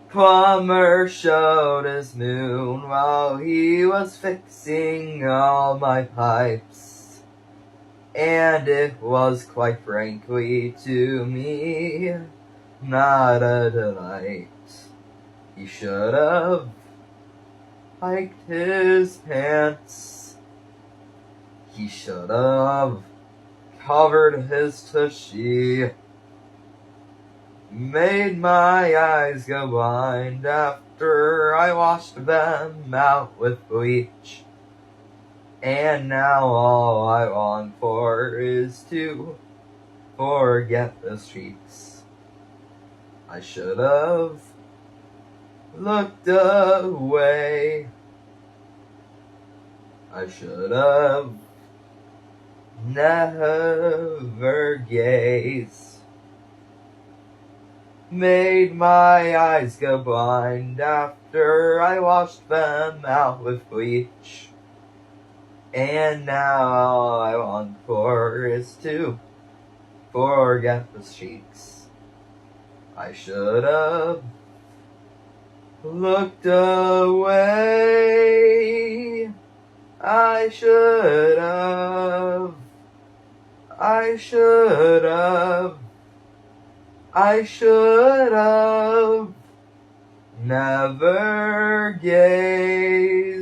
Plumber showed his moon while he was fixing all my pipes, and it was quite frankly to me not a delight. He should have hiked his pants. He should have covered his tushy. Made my eyes go blind after I washed them out with bleach. And now all I want for is to forget the streaks. I should have looked away. I should have never gazed. Made my eyes go blind after I washed them out with bleach. And now all I want for is to forget the streaks. I should have looked away. I should have never gazed.